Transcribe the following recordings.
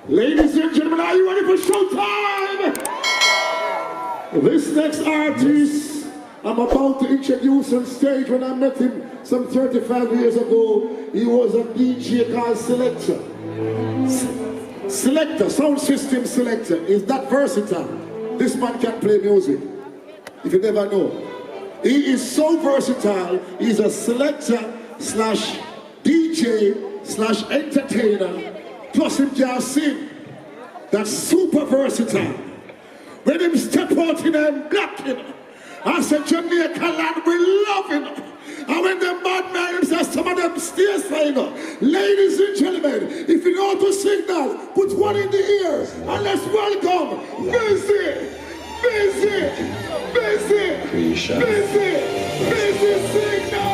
Ladies and gentlemen, are you ready for showtime? This next artist, I'm about to introduce on stage. When I met him some 35 years ago, he was a DJ called Selector. Selector, sound system selector, is that versatile. This man can play music, if you never know. He is so versatile, he's a selector slash DJ slash entertainer, plus him can sing. That's super versatile. When him step out in them blocking, I said Jamaican land, we love him. And when them bad men say some of them stay saying, ladies and gentlemen, if you know how to signal, put one in the ear and let's welcome Busy Signal!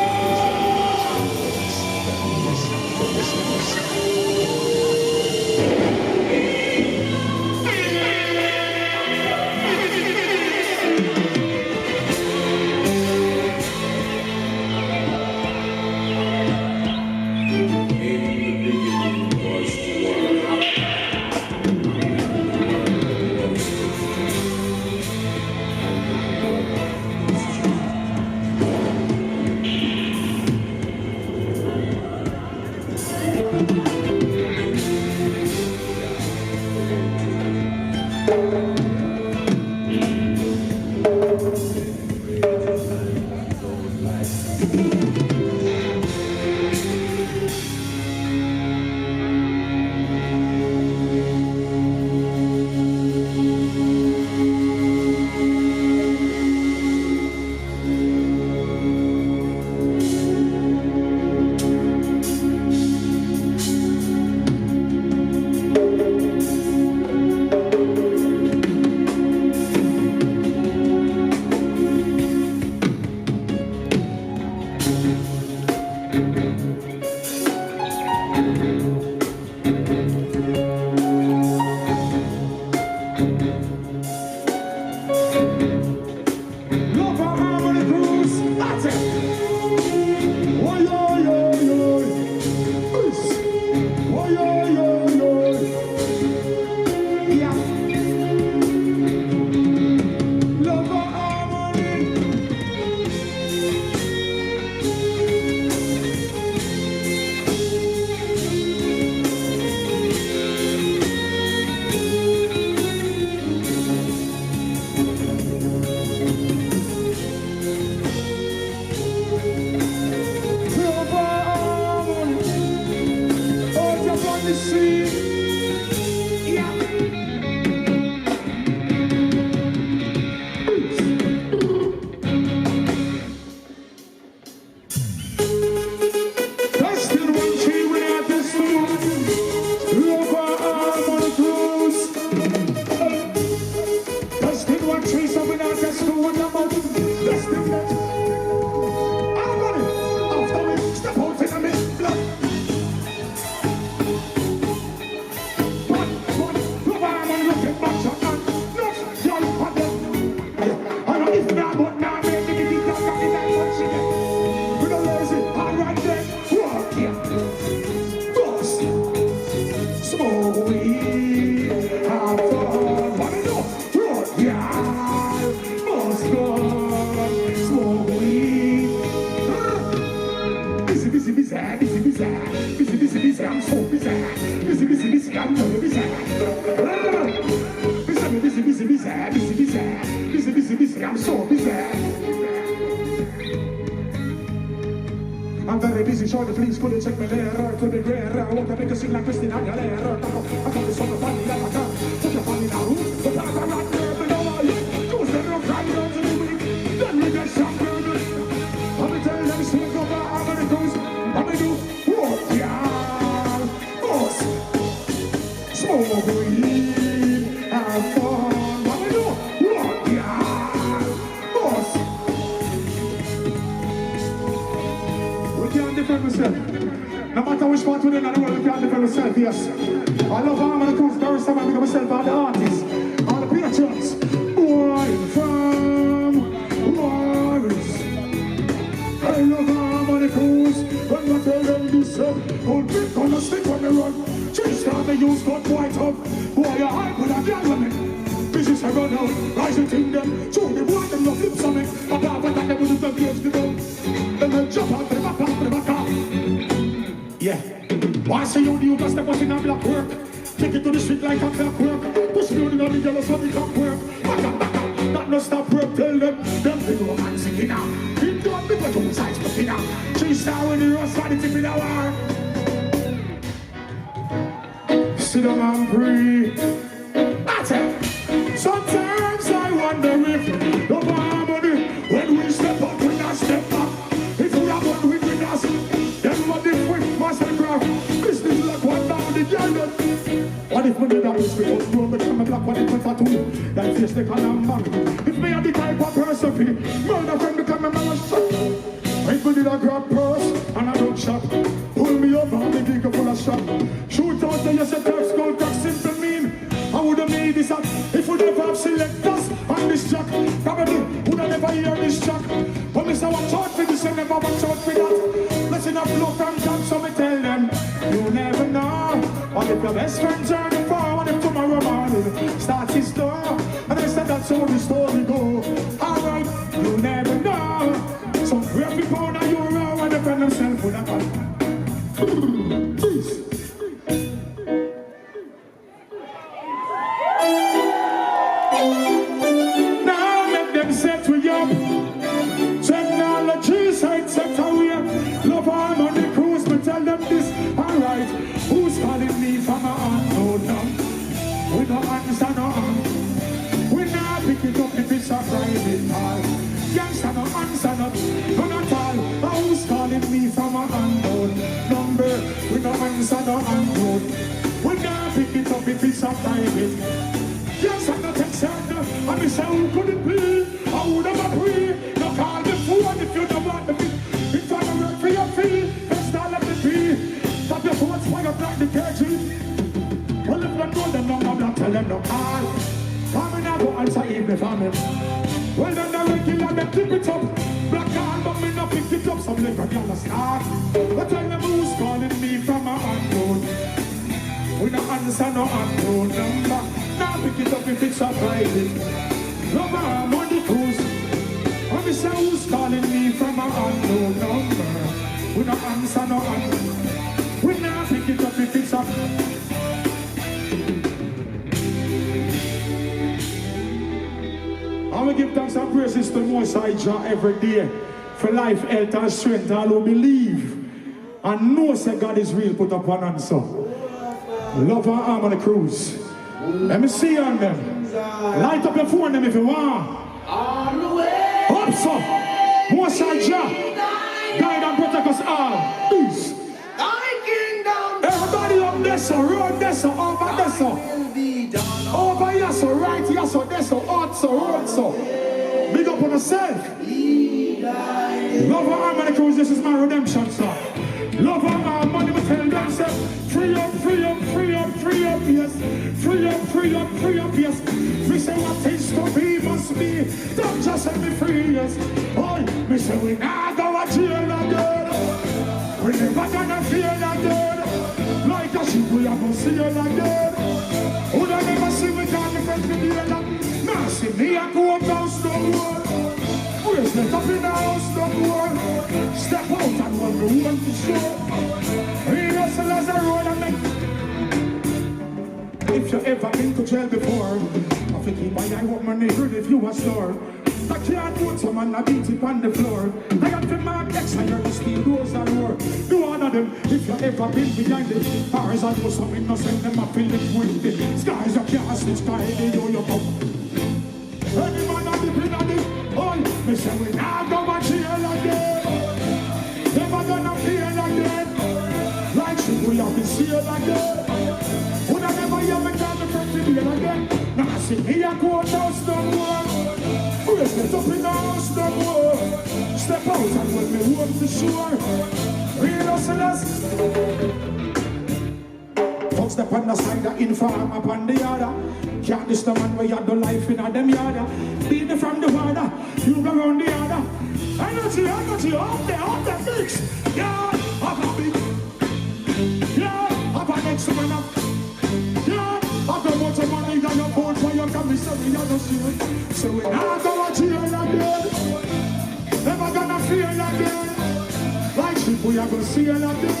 I'm so busy. I'm very busy, shorty, please could you check me there? Could be rare, I want to make a sing like Christina Aguilera. I thought it's so funny that I can't. Put your funny now, but I'm not there, but no one. Cause they're not crying out to the week. Then we get shot, baby. I'm gonna tell them straight over, I'm gonna go. I'm gonna do, what, yeah, boss. Smoke weed, have fun. I'm gonna do, what, yeah, boss. We can't defend ourselves. No matter which part we're in the world, we can't defend ourselves, yes. I love how I'm gonna cruise, there is time I become myself all the artists, all the patrons. Boy from Warriors. I love how I'm gonna cruise, when I tell them this, hold me, gonna stick when they run. Change time they use, got white out. love. Boy, you're hype with a girl woman. Business I run out, rising to them. Show them what them no flips on me. But I went and they wouldn't have games to go. Then they jump out, they back out, they back out. Yeah. Why say you got step out in a black work? Take it to the street like a clockwork. Push me on the yellow so they can't work. Back up, that no stop work. Tell them they go man singing out. Keep doing me but two sides but out. 3-star when the rust for the tip in the war. Sit down and breathe. That's it. Sometimes I wonder if the harmony when we step up, we not step up. If we have one with us, then what if we must craft? Business like one down the garden. What if we need a risk? We don't know become a black, what if we tattoo? That face the column man. If me are the type of person who murder friend become a man shot. If we need a grab purse and a dog shop, pull me up and the digger full of shot. Shoot out the yes, a turf skull, crack simple mean. I would have made this up if we never have selectors on this track. Probably would have never hear this track. But me say watch out for this and never watch out for that. Listen up, flow from God, so me tell them, you never know. What if your best friends are the far, what if tomorrow morning starts his door? And they said that's how the story go. Alright, you never know. So every pound of euro and defend themselves with a gun. Peace. Now make them set we up. Technology side set away. Love arm on the cruise, but tell them this. Alright, who's calling me from a unknown number? We don't understand no arm. We now pick it up if it's a private call. Youngster no answer no, none at all. Who's calling me from a unknown number? We no answer no unknown. We now pick it up if it's a private. Youngster no text her, and me say who could it be? I would have agreed. No call the phone if you don't want the beat. If I don't work for your fee, first all of the fee. Tap your phone, swing up like the KG. Well if them know them no, I'm not telling no call. Come and I go answer even for me. Well then the regular them tip it up. Black card but me not pick it up. Some little girl a start. But tell them who's calling me from a unknown. We don't answer no unknown number. Now pick it up if it's a private. Lover I'm on the cruise. And me say who's calling me from a unknown number. We don't answer no unknown. We now pick it up if it's a I will give thanks and praises to the Most High Jah every day for life, health and strength. All who believe and know that God is real, put up one answer. Love and arm on the cruise. Let me see on them. Light up your phone them if you want. On the way. Up so. Most High Jah. Guide and protect us all. Peace. Thy kingdom. Everybody up there so, road there so, over there so. Will be done. Over here so, right here so, there so, out so, road so. Big up on yourself. Love and arm on the cruise, this is my redemption song. Love and arm, money will tell themselves. Free up, free up, free up, free up, yes. Free up, free up, free up, yes. We say what is to be must be. Don't just set me free, yes. Oh, we say we not go to jail again. We never gonna feel again. Like a ship we are gonna see again. Who don't never see we can't defend the deal. Now see me a go up house no more. We're set up in the house no more. Step out and run the one to show. We hustle as a road and make. If you ever been to jail before, I think keep my eye what my neighbor if you a store. I can't do it, some man I beat it on the floor. I have to mark X and you're the steel doors that work. Do one of them, if you ever been behind the bars and do some innocent, them I feel it with the skies you can't see, sky they do your pop. Any man on the pin on the, oh, me say we now go and jail again. Never gonna feel again. Like shit we have to see again. Would I never hear me tell the friend to be again? Now I see me a go house no more. Get up in the house no more. Step out and when me walk the shore. Real hustlers. Don't step on the side of inform upon the other. Can't this the man where you have the life in a them yada. Beat me from the water, you go round the other. Energy, up there, mix. Yeah, up a big. Yeah, up a next man up. Yeah, can be sorry, I don't see it. So we not gonna jail again. Never gonna feel again. Like sheep, we are gonna see again.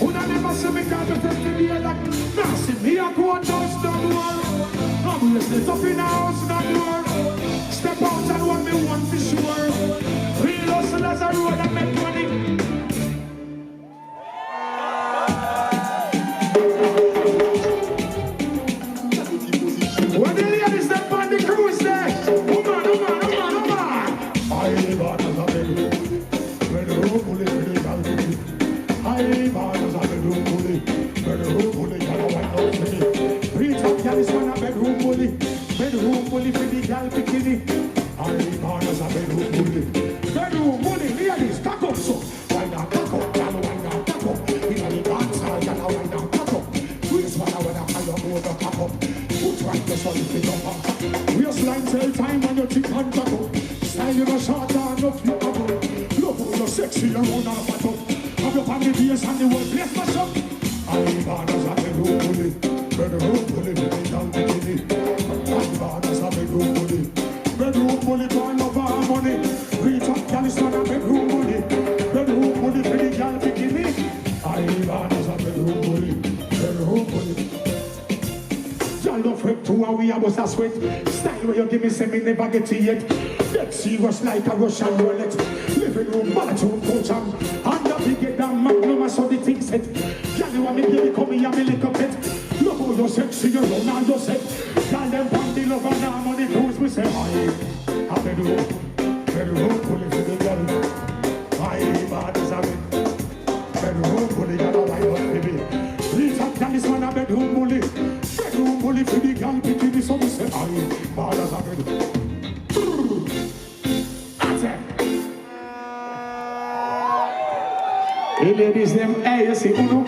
Would I never see me can't be to be like now see me a go and just don't work. I'm listening up in the house, not work. Step out and what me want for sure. Real hustlers are road and make money. When the ladies step on the cruise there, woman. I live on as a bedroom. Bedroom bully, I live on as a bedroom bully. Bedroom bully, can I wind up for me? Reach up, girl, this one a bedroom bully. Bedroom bully for the girl bikini. I live on as a bedroom bully. Bedroom bully, ladies, cock up so. Wind up, cock up, girl, wind up, cock up. In the dance hall, girl, wind up, cock up. Waist one, when I high up, over, cock up. Put right the sun, pick up, cock up. Waistline tell time when you tick and cock up. Style you no short and no flip up. Look how you're sexy, you're on a fat up. Have your family base and the workplace mash up. I live on as a bedroom bully. Bedroom bully, baby, girl, bikini. I live on as a bedroom bully. Bedroom bully, for love and money. Reach up, girl, it's not a bedroom bully. Bedroom bully, for the girl, bikini. I live on as a bedroom bully. Bedroom bully. Y'all don't fret to how we are bust a sweat. Style where you give me say me never get it yet. Dead serious like a Russian roulette. Living room, bathroom, coach and the big damn magnum, I saw the thing set. Y'all you want me baby come here, me lick up it. Look how you're sexy, you're on and you're set. Y'all them panty love and I'm on the cruise, we say I bedroom, pull it to the girl. I bad as a bit. Bedroom, pull it to the girl, baby. Reach up, girl, this one a bedroom bully. Bedroom bully for the girl, bikini, so we say I bad as a bit. Hey ladies, them hey, say uno.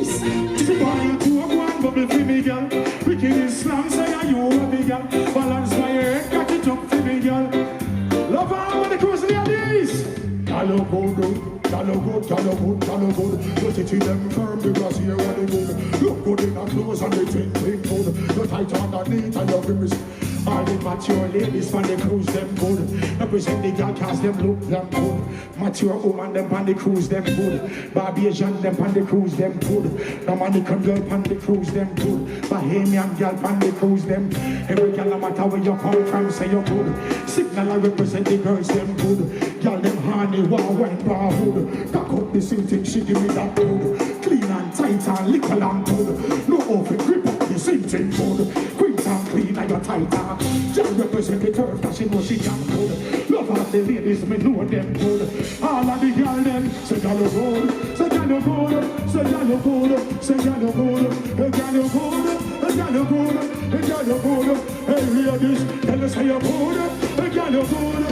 See why you two are one bubble for me, girl. Wicked Islam say are you a big girl. Balance my head, got it up for me, girl. Love her when the cruise ladies. Y'all look good, y'all look good, y'all look good. Put it in them firm because here are the good. Look good in our clothes and the twin food. You're tight underneath and you're grimace. All the mature ladies from the cruise, them good. Represent the girl cause them look them good. Mature woman, them on the cruise, them good. Barbadian, them on the cruise, them good. Dominican girl on the cruise, them good. Bahamian girl on the cruise, them. Every girl, no matter where you come from, say you're good. Signal, I represent the girls, them good. Girl, them honey, wow, wine, bar, hood. Cock up the same thing, she give me that good. Clean and tight and little and good. No off it, grip up the same thing good. Queens and clean and you're tighter. Just represent the turf that she know she can good. Love all the ladies, me know them good. All of the girl them, say girl you good, say girl you good, say girl you good, say girl you good, hey girl you good, hey girl you good, hey girl you good, hey ladies, tell us how you good, hey girl you good,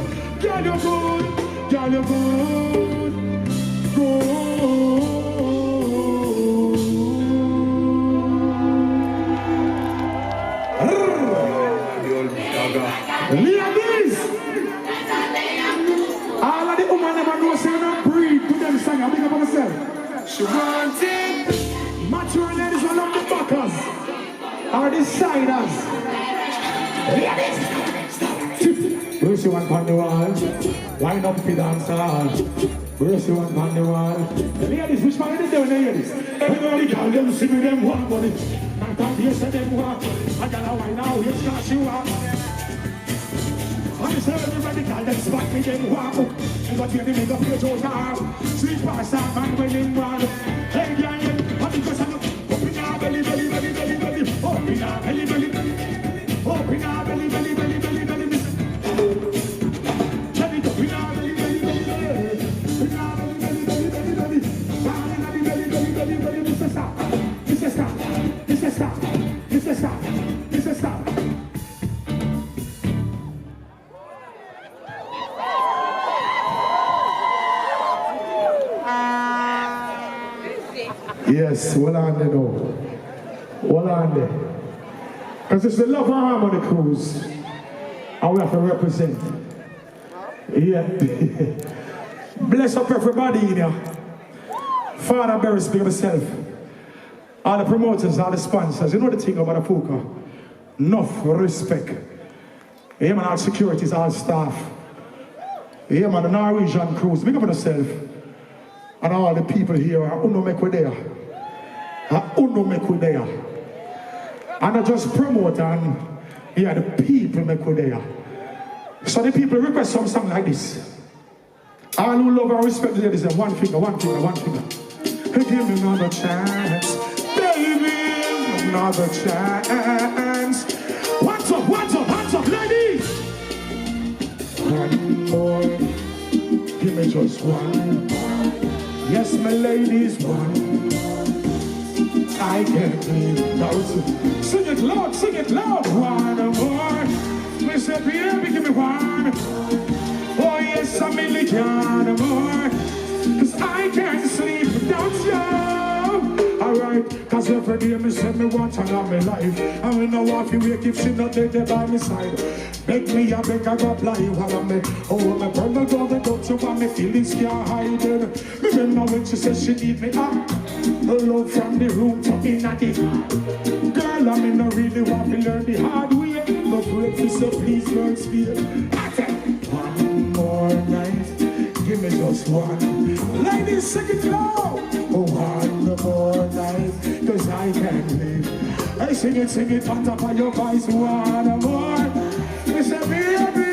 girl you good, girl you good, good. Ladies! All of the women never know say not breathe to them song. I think about myself. She wants it. Mature ladies are not the backers. Are the siders. Ladies! Where's the one on the wall? Line up the dancer. Where's the one on the wall? Ladies, which one are they doing, ladies? Everybody girl, them see me, them want money. And come here, say them want. I got a wine now, yes, cause she want. I say everybody call them spot me then walk up. And got here the make up your Joe car. Sweet past that man when in one. Hey girl, I'm because I'm up in our belly, belly, belly, belly, belly. Up in our belly, belly, belly. Up in our belly, belly, belly, belly, belly. Let it up in our belly, belly, belly, belly. In our belly, belly, belly, belly, belly. Down in our belly, belly, belly, belly. Mr. Stop, Mr. Stop, Mr. Stop, Mr. Stop, Mr. Stop. Yes, well on there now. Well on there. Because it's the love and harmony cruise. And we have to represent. Yeah. Bless up everybody in here. Father Barry, speak of yourself. All the promoters, all the sponsors. You know the thing about a Fuka. enough respect. Yeah, man, all securities, all staff. Yeah, man, the Norwegian cruise. Big up on yourself. And all the people here are uno make we there. Uno make we there. And I just promote and yeah, the people make we there. So the people request some song like this. All who love and respect the ladies, one finger, one finger, one finger. Give me another chance, baby, another chance. Hands up, ladies. One more, give me just one. Yes, my ladies, one. I can't live without you. Sing it loud, one more. Mr. Baby, give me one. Oh yes, a million more. Cause I can't sleep without you. Alright, cause every day me say me want her on my life. And me no want to wake if she not dead by my side. Beg me, I beg, I go apply while I'm me. Oh, my brother go without you, but my feelings can't hide it. Remember when she said she need me up. Love from the room to in at it. Girl, I mean, I really want to learn the hard way. But breakfast, so please learn speed. One more night, give me just one. Ladies, sing it loud. Oh, one more night, cause I can't live. Hey, sing it on top of your voice. One more. Mr. Baby.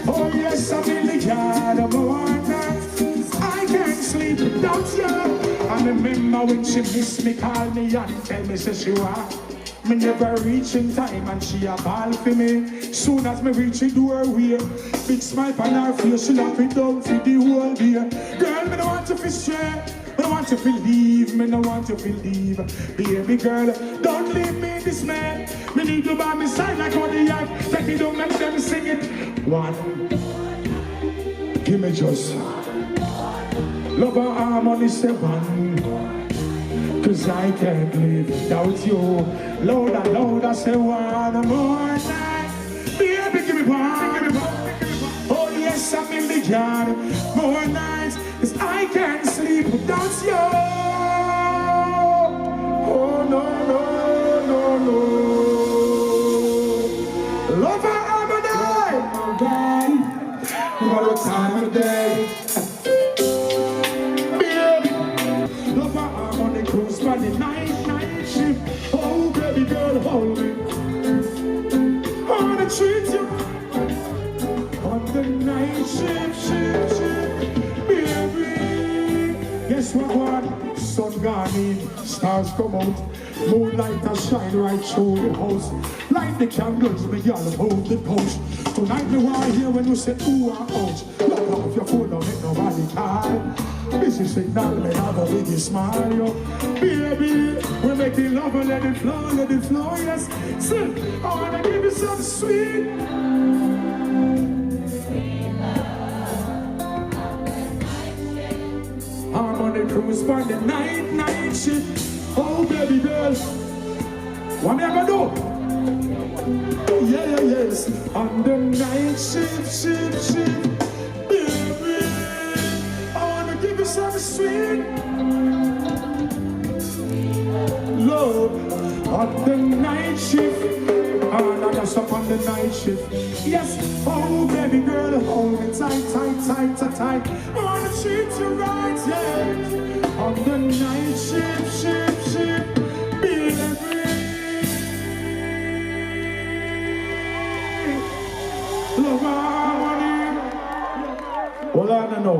Oh, yes, a million more nights. I can't sleep without you. I remember when she missed me, call me and tell me, say she was. Me never reach in time and she a ball for me. Soon as me reach the doorway, big smile on her face, she lock me down for the whole day. Girl, me no want to feel straight, me no want to feel leave, me no want to feel leave. Baby girl, don't leave me in this man. Me need you by my side like all the yak. Take it, don't make them sing it. One, give me just love her harmony, say one. Cause I can't live without you. Louder, say one more night. Baby, give me one. Oh yes, I'm in the yard. More nights, cause I can't sleep without you. Oh no. Love her every day. All the time of day. Cruise by the night shift. Oh, baby girl, hold me. I wanna treat you on the night shift. Baby, guess what? Sun gone in, stars come out. Moonlight a shine right through the house. Light the candles, me y'all hold the post. Tonight me want hear when you say ooh and ouch. Lock off your phone, don't make nobody call. Busy signal, me have a big smile, yo. Baby, we're making love and let it flow, yes. See, I wanna give you something sweet. I'm on the cruise for the night shift. Oh, baby girl, what me ever do? Yes. On the night shift. Baby, I wanna give you something sweet. Love, on the night shift. And I just up on the night shift. Yes, oh baby girl, hold me tight. I wanna treat you right, yeah. On the night shift, baby. Love harmony. Hold on now.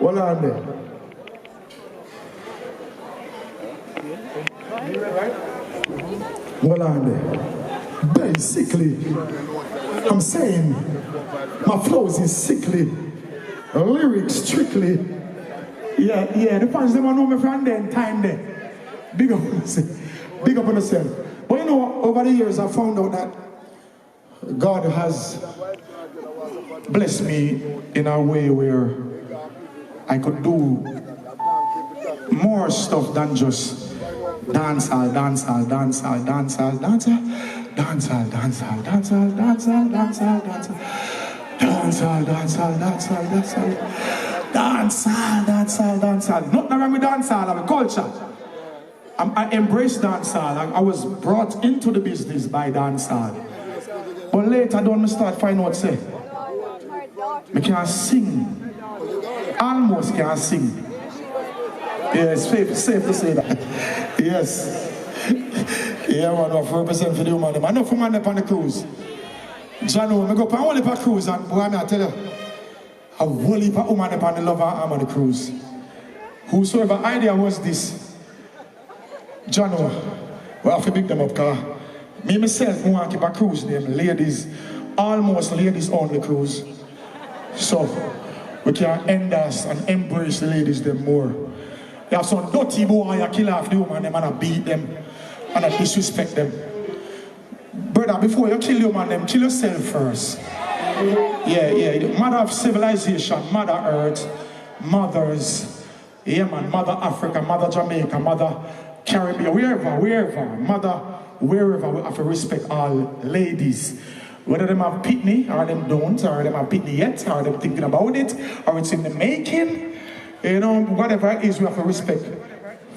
Hold on there. Hold on there. Basically, I'm saying my flows is sickly, lyrics strictly. Yeah, the fans them know me from then time there. Big up on yourself. But you know, over the years I found out that God has blessed me in a way where I could do more stuff than just dancehall. Nothing wrong with dancehall, I'm a culture. I embrace dancehall. I was brought into the business by dancehall. But later on, I start finding out, say, I can't sing. Almost can't sing. Yeah, it's safe to say that. Yes. Yeah, man, I represent for the woman. I know for man up on the cruise. Jano, I go up on the cruise, and boy, I tell you, a whole heap of woman up on the lover arm on the cruise. Whosoever idea was this, Jano, we have to pick them up, because me myself, I want to keep a cruise name, ladies, almost ladies only cruise. So, we can end us and embrace the ladies them more. You have some dirty boy, you kill off the woman, them and I beat them, and I disrespect them. Brother, before you kill the woman, them, kill yourself first. Yeah, mother of civilization, mother earth, mothers, yeah man, mother Africa, mother Jamaica, mother Caribbean, wherever, mother, wherever, we have to respect all ladies. Whether them have pitney, or them don't, or them have pitney yet, or them thinking about it, or it's in the making, you know, whatever it is, we have to respect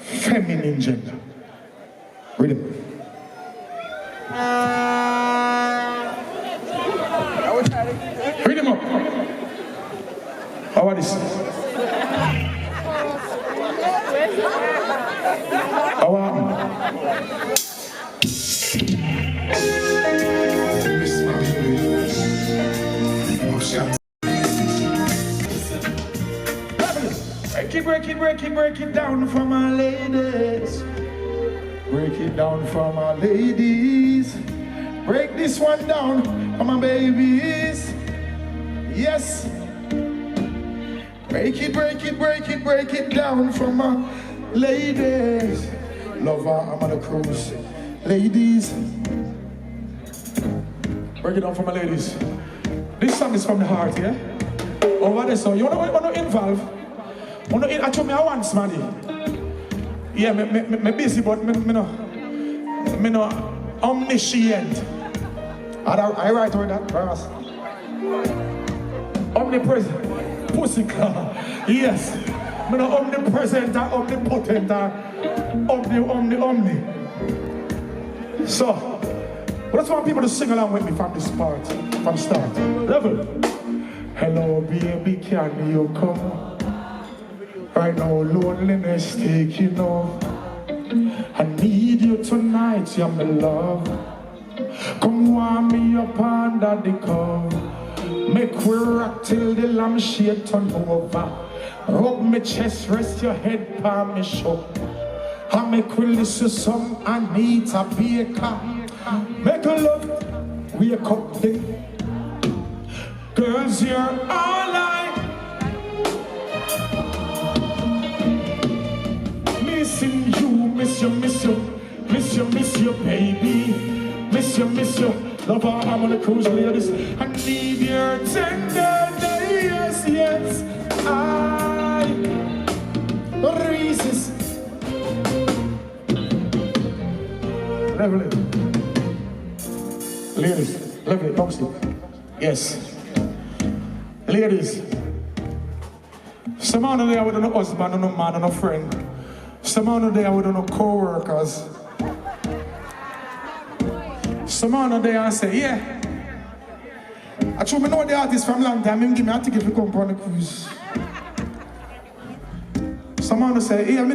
feminine gender. Read it. Read them up. How about this? How about break it down for my ladies. Break it down for my ladies. Break this one down for my babies. Yes. Break it down for my ladies. Lover, I'm on a cruise. Ladies. Break it down for my ladies. This song is from the heart, yeah? Over there, so you wanna involve? I told me I want money. Yeah, me busy, but me no omniscient. I write with that verse. Omnipresent. Pussy car. Yes. Me no omnipresent or omnipotent or omni. So, I just want people to sing along with me from this part, from start. Level. Hello, baby, can you come? Right now, loneliness taking off. I need you tonight, you're my love. Come warm me up under the cover. Make we rock till the lampshade turn over. Rub me chest, rest your head, palm me show. I make we listen some Anita Baker. Make a love, wake up then. Girls, you're all I missing you, miss you, baby. Miss you, lover, I'm on the cruise, ladies. I need your tenderness, yes. I resist. Level it. Ladies, level it, don't sleep. Yes. Ladies. Some man there with no husband, no man, no friend. Some man there with no co-workers. Some man there and say, yeah. I told me know the artist from long time, him give me a ticket to come on the cruise. Some man say, yeah, me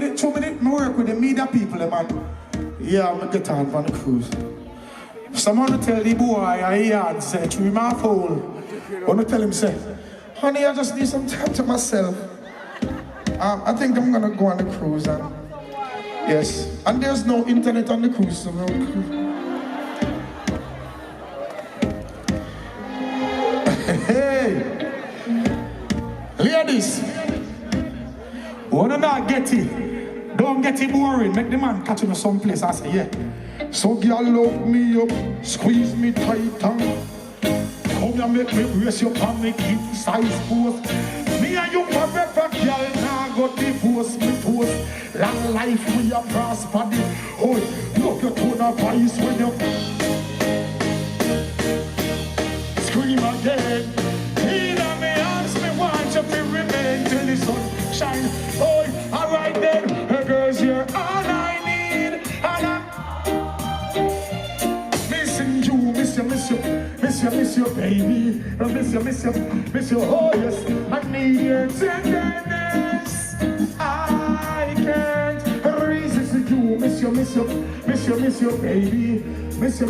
work with the media people, man. Yeah, I'm get on the cruise. Some man tell the boy, I say, through my phone. I want to tell him, say, honey, I just need some time to myself. I think I'm gonna go on the cruise, and yes, and there's no internet on the cruise, so no cruise. Hey, ladies, wanna not get it? Don't get it boring. Make the man catch me someplace. I say, yeah. So girl, love me up, squeeze me tight, and come here, make me brace your palm, make it size post. Me and you forever, girl, now go divorce me post. Long life we are prosper. Oh, look your tone of voice when you scream again. In me arms, me want you to remain till the sun shine. Oh, alright then, girls, you're all I need. miss you, baby. Miss you, oh yes. I need your tenderness. I can't resist you. Miss you, baby. Miss you.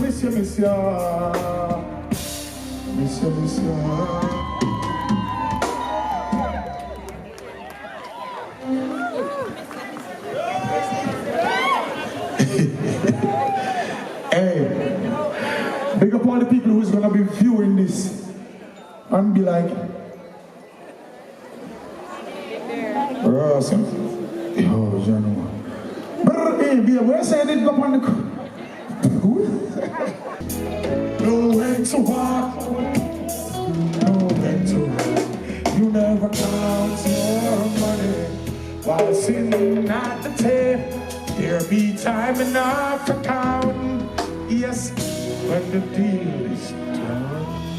Hey, big up all the people who's gonna be viewing this and be like, Rossum, yo, John. Hey, baby, where's that it up on the nowhere to walk, nowhere to run. You never count your money while sitting at the table. There be time enough to count. Yes, when the deal is done.